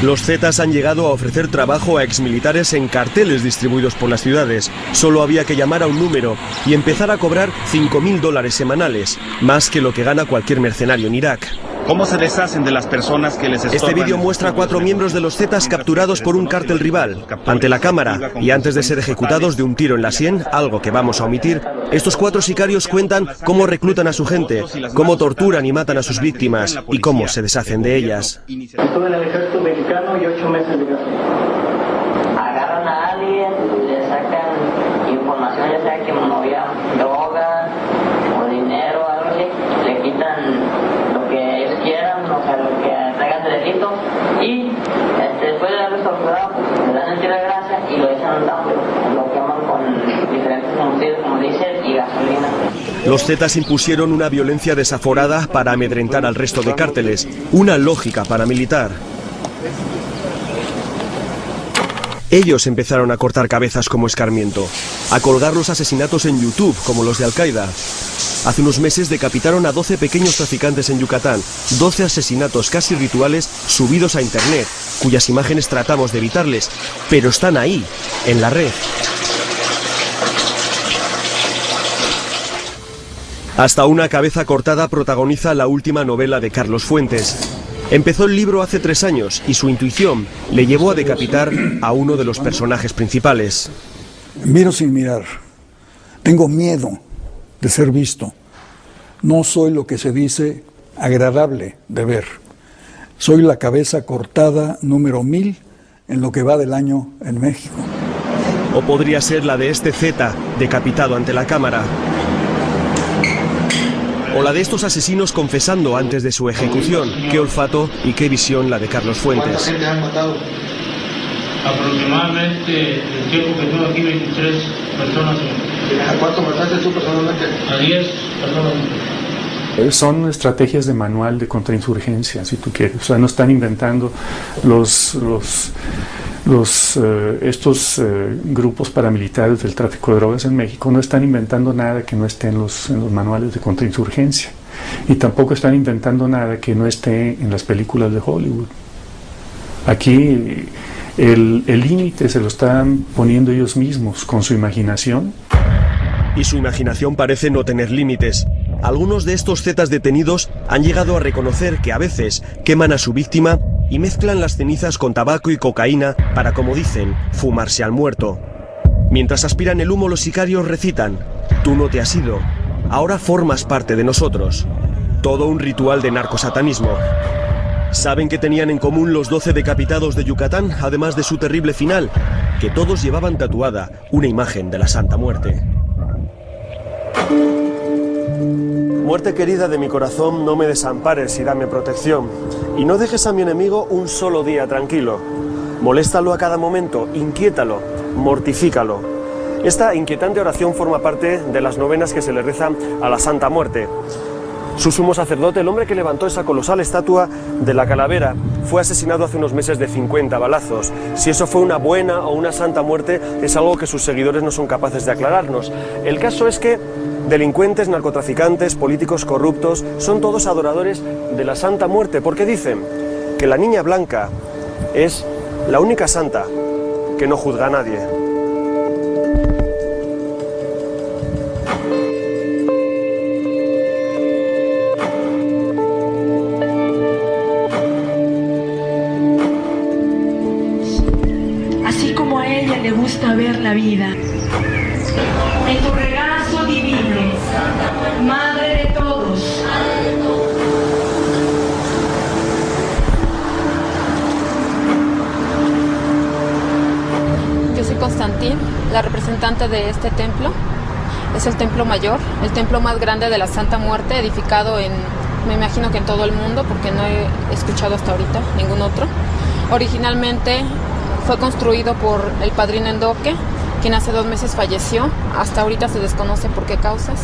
D: Los Zetas han llegado a ofrecer trabajo a exmilitares en carteles distribuidos por las ciudades. Solo había que llamar a un número y empezar a cobrar $5.000 semanales, más que lo que gana cualquier mercenario en Irak.
M: ¿Cómo se deshacen de las personas que les estorban?
D: Este vídeo muestra a 4 miembros de los Zetas capturados por un cártel rival. Ante la cámara y antes de ser ejecutados de un tiro en la sien, algo que vamos a omitir, estos 4 sicarios cuentan cómo reclutan a su gente, cómo torturan y matan a sus víctimas y cómo se deshacen de ellas.
O: Estuve en el ejército mexicano y 8 meses de guerra.
Q: Agarran a alguien, le sacan información, ya sea que movía droga o dinero, algo así, le quitan lo que ellos quieran, o sea, lo que traigan de delito, y después de haberlo torturado, pues le dan el tiro de grasa y lo echan a un tambo, lo queman con diferentes combustibles como diésel y gasolina.
D: Los Zetas impusieron una violencia desaforada para amedrentar al resto de cárteles, una lógica paramilitar. Ellos empezaron a cortar cabezas como escarmiento, a colgar los asesinatos en YouTube como los de Al-Qaeda. Hace unos meses decapitaron a 12 pequeños traficantes en Yucatán, 12 asesinatos casi rituales subidos a internet, cuyas imágenes tratamos de evitarles, pero están ahí, en la red. Hasta una cabeza cortada protagoniza la última novela de Carlos Fuentes. Empezó el libro hace 3 años y su intuición le llevó a decapitar a uno de los personajes principales.
L: Miro sin mirar. Tengo miedo de ser visto. No soy lo que se dice agradable de ver. Soy la cabeza cortada número 1000 en lo que va del año en México.
D: O podría ser la de este Zeta decapitado ante la cámara. O la de estos asesinos confesando antes de su ejecución. Qué olfato y qué visión la de Carlos Fuentes.
F: ¿Cuánta gente han matado? Aproximadamente, el tiempo que tengo aquí, 23 personas.
R: ¿A cuánto mataste tú personalmente?
F: A 10 personas.
T: Son estrategias de manual de contrainsurgencia, si tú quieres. O sea, no están inventando estos grupos paramilitares del tráfico de drogas en México, no están inventando nada que no esté en los manuales de contrainsurgencia, y tampoco están inventando nada que no esté en las películas de Hollywood. Aquí el límite se lo están poniendo ellos mismos con su imaginación.
D: Y su imaginación parece no tener límites. Algunos de estos Zetas detenidos han llegado a reconocer que a veces queman a su víctima y mezclan las cenizas con tabaco y cocaína para, como dicen, fumarse al muerto. Mientras aspiran el humo, los sicarios recitan: tú no te has ido, ahora formas parte de nosotros. Todo un ritual de narcosatanismo. ¿Saben qué tenían en común los 12 decapitados de Yucatán, además de su terrible final? Que todos llevaban tatuada una imagen de la Santa Muerte. Muerte querida de mi corazón, no me desampares y dame protección. Y no dejes a mi enemigo un solo día tranquilo. Moléstalo a cada momento, inquiétalo, mortifícalo. Esta inquietante oración forma parte de las novenas que se le rezan a la Santa Muerte. Su sumo sacerdote, el hombre que levantó esa colosal estatua de la calavera, fue asesinado hace unos meses de 50 balazos. Si eso fue una buena o una santa muerte es algo que sus seguidores no son capaces de aclararnos. El caso es que delincuentes, narcotraficantes, políticos corruptos, son todos adoradores de la Santa Muerte, porque dicen que la Niña Blanca es la única santa que no juzga a nadie.
B: Así como a ella le gusta ver la vida. En tu regazo divino, Madre de todos.
X: Yo soy Constantín, la representante de este templo. Es el templo mayor, el templo más grande de la Santa Muerte, edificado me imagino que en todo el mundo, porque no he escuchado hasta ahorita ningún otro. Originalmente fue construido por el padrino Endoque, quien hace 2 meses falleció. Hasta ahorita se desconoce por qué causas.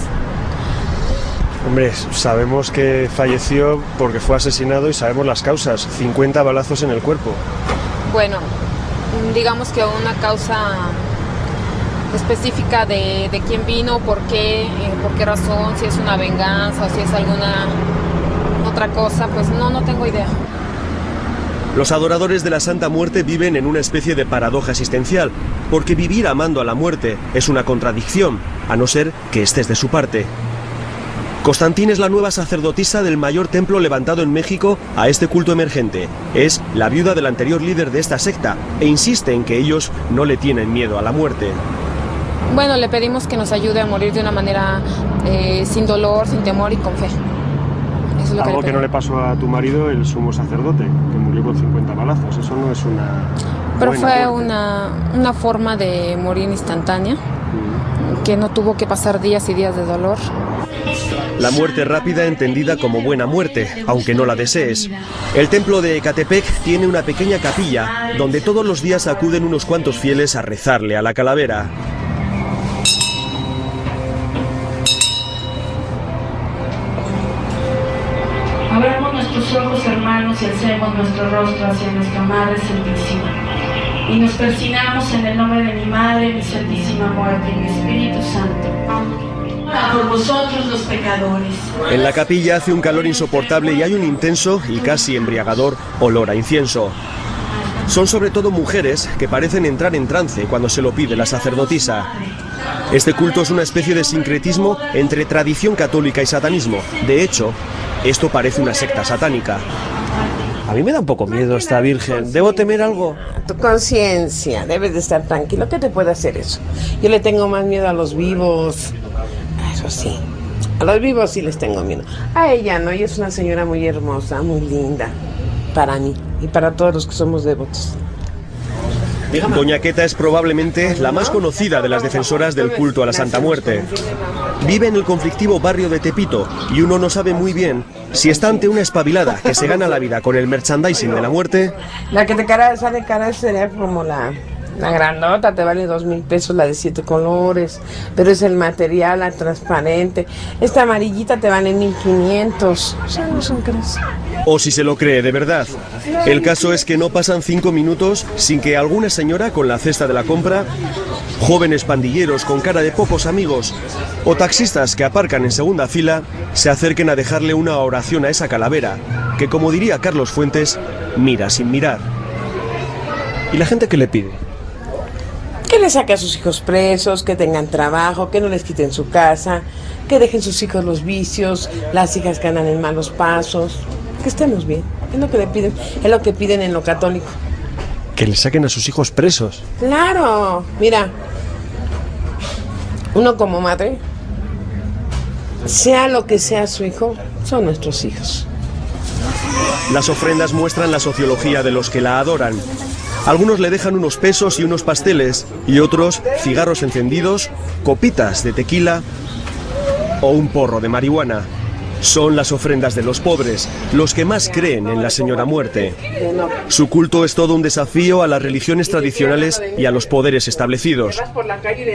D: Hombre, sabemos que falleció porque fue asesinado y sabemos las causas. 50 balazos en el cuerpo.
X: Bueno, digamos que una causa específica de quién vino, por qué razón, si es una venganza o si es alguna otra cosa, pues no tengo idea.
D: Los adoradores de la Santa Muerte viven en una especie de paradoja existencial, porque vivir amando a la muerte es una contradicción, a no ser que estés de su parte. Constantín es la nueva sacerdotisa del mayor templo levantado en México a este culto emergente. Es la viuda del anterior líder de esta secta e insiste en que ellos no le tienen miedo a la muerte.
X: Bueno, le pedimos que nos ayude a morir de una manera sin dolor, sin temor y con fe. Eso es lo
P: Algo que no le pasó a tu marido, el sumo sacerdote, que murió con 50 balazos. Eso no es una...
X: Pero fue una forma de morir instantánea, que no tuvo que pasar días y días de dolor.
D: La muerte rápida entendida como buena muerte, aunque no la desees. El templo de Ecatepec tiene una pequeña capilla donde todos los días acuden unos cuantos fieles a rezarle a la calavera.
S: Abramos nuestros ojos, hermanos, y alcemos nuestro rostro hacia nuestra Madre Santísima. Y nos persignamos en el nombre de mi Madre, mi Santísima Muerte y mi Espíritu Santo. Por vosotros los pecadores.
D: En la capilla hace un calor insoportable y hay un intenso y casi embriagador olor a incienso. Son sobre todo mujeres que parecen entrar en trance cuando se lo pide la sacerdotisa. Este culto es una especie de sincretismo entre tradición católica y satanismo. De hecho, esto parece una secta satánica.
U: A mí me da un poco miedo esta Virgen. ¿Debo temer algo?
W: Tu conciencia, debes de estar tranquilo. ¿Qué te puede hacer eso? Yo le tengo más miedo a los vivos. Eso sí, a los vivos sí les tengo miedo. A ella no, ella es una señora muy hermosa, muy linda. Para mí y para todos los que somos devotos.
D: Doña Queta es probablemente la más conocida de las defensoras del culto a la Santa Muerte. Vive en el conflictivo barrio de Tepito y uno no sabe muy bien si está ante una espabilada que se gana la vida con el merchandising de la muerte.
W: La que te sale cara sería como la grandota, te vale 2,000 pesos, la de 7 colores, pero es el material, la transparente. Esta amarillita te vale 1,500. O sea, no son caras.
D: O si se lo cree de verdad. El caso es que no pasan 5 minutos sin que alguna señora con la cesta de la compra, jóvenes pandilleros con cara de pocos amigos o taxistas que aparcan en segunda fila se acerquen a dejarle una oración a esa calavera, que como diría Carlos Fuentes, mira sin mirar. ¿Y la gente qué le pide?
W: Que le saque a sus hijos presos, que tengan trabajo, que no les quiten su casa, que dejen sus hijos los vicios, las hijas que andan en malos pasos, que estemos bien. Es lo que le piden, es lo que piden en lo católico.
U: Que le saquen a sus hijos presos.
W: Claro, mira, uno como madre, sea lo que sea su hijo, son nuestros hijos.
D: Las ofrendas muestran la sociología de los que la adoran. Algunos le dejan unos pesos y unos pasteles, y otros cigarros encendidos, copitas de tequila o un porro de marihuana. Son las ofrendas de los pobres, los que más creen en la Señora Muerte. Su culto es todo un desafío a las religiones tradicionales y a los poderes establecidos.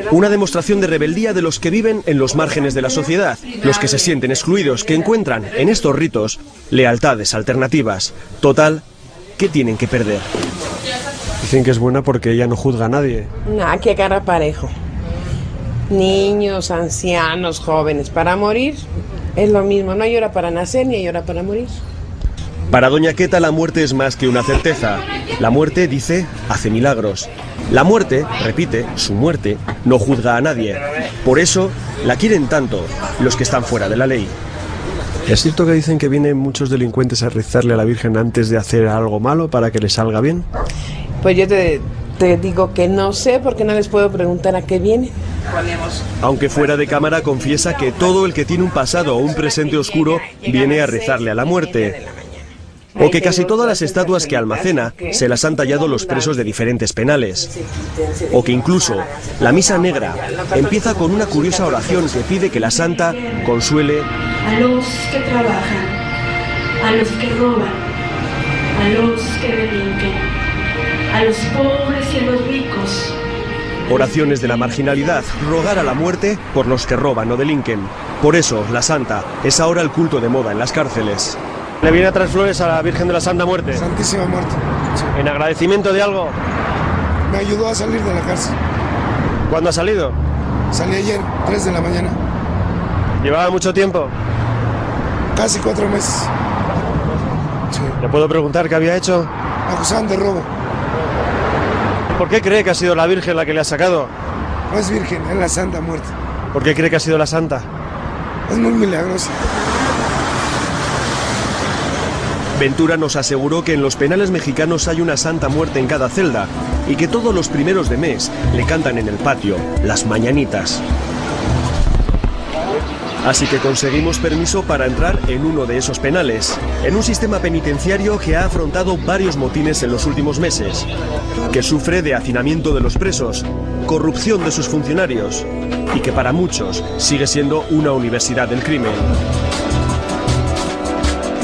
D: Una demostración de rebeldía de los que viven en los márgenes de la sociedad, los que se sienten excluidos, que encuentran en estos ritos lealtades alternativas. Total, ¿qué tienen que perder?
U: Dicen que es buena porque ella no juzga a nadie.
W: Nah, qué cara parejo. Niños, ancianos, jóvenes, para morir es lo mismo. No hay hora para nacer ni hay hora para morir.
D: Para Doña Queta la muerte es más que una certeza. La muerte, dice, hace milagros. La muerte, repite, su muerte, no juzga a nadie. Por eso la quieren tanto los que están fuera de la ley.
U: ¿Es cierto que dicen que vienen muchos delincuentes a rezarle a la Virgen antes de hacer algo malo para que les salga bien?
W: Pues yo te digo que no sé porque no les puedo preguntar a qué vienen.
D: Aunque fuera de cámara confiesa que todo el que tiene un pasado o un presente oscuro viene a rezarle a la muerte. O que casi todas las estatuas que almacena se las han tallado los presos de diferentes penales. O que incluso la misa negra empieza con una curiosa oración que pide que la santa consuele
S: a los que trabajan, a los que roban, a los que delinquen, a los pobres y a los ricos.
D: Oraciones de la marginalidad, rogar a la muerte por los que roban o delinquen. Por eso, la santa es ahora el culto de moda en las cárceles.
U: ¿Le viene a traer flores a la Virgen de la Santa Muerte?
Y: Santísima Muerte. Sí.
U: ¿En agradecimiento de algo?
Y: Me ayudó a salir de la cárcel.
U: ¿Cuándo ha salido?
Y: Salí ayer, 3 de la mañana.
U: ¿Llevaba mucho tiempo?
Y: Casi 4 meses.
U: Sí. ¿Le puedo preguntar qué había hecho?
Y: Acusaban de robo.
U: ¿Por qué cree que ha sido la Virgen la que le ha sacado?
Y: No es Virgen, es la Santa Muerte.
U: ¿Por qué cree que ha sido la Santa?
Y: Es muy milagroso.
D: Ventura nos aseguró que en los penales mexicanos hay una santa muerte en cada celda y que todos los primeros de mes le cantan en el patio las mañanitas. Así que conseguimos permiso para entrar en uno de esos penales, en un sistema penitenciario que ha afrontado varios motines en los últimos meses, que sufre de hacinamiento de los presos, corrupción de sus funcionarios y que para muchos sigue siendo una universidad del crimen.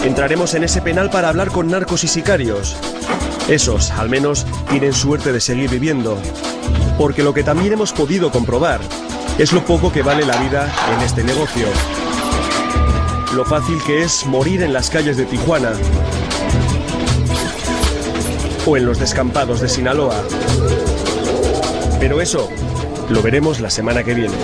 D: Entraremos en ese penal para hablar con narcos y sicarios. Esos, al menos, tienen suerte de seguir viviendo, porque lo que también hemos podido comprobar es lo poco que vale la vida en este negocio. Lo fácil que es morir en las calles de Tijuana o en los descampados de Sinaloa. Pero eso lo veremos la semana que viene.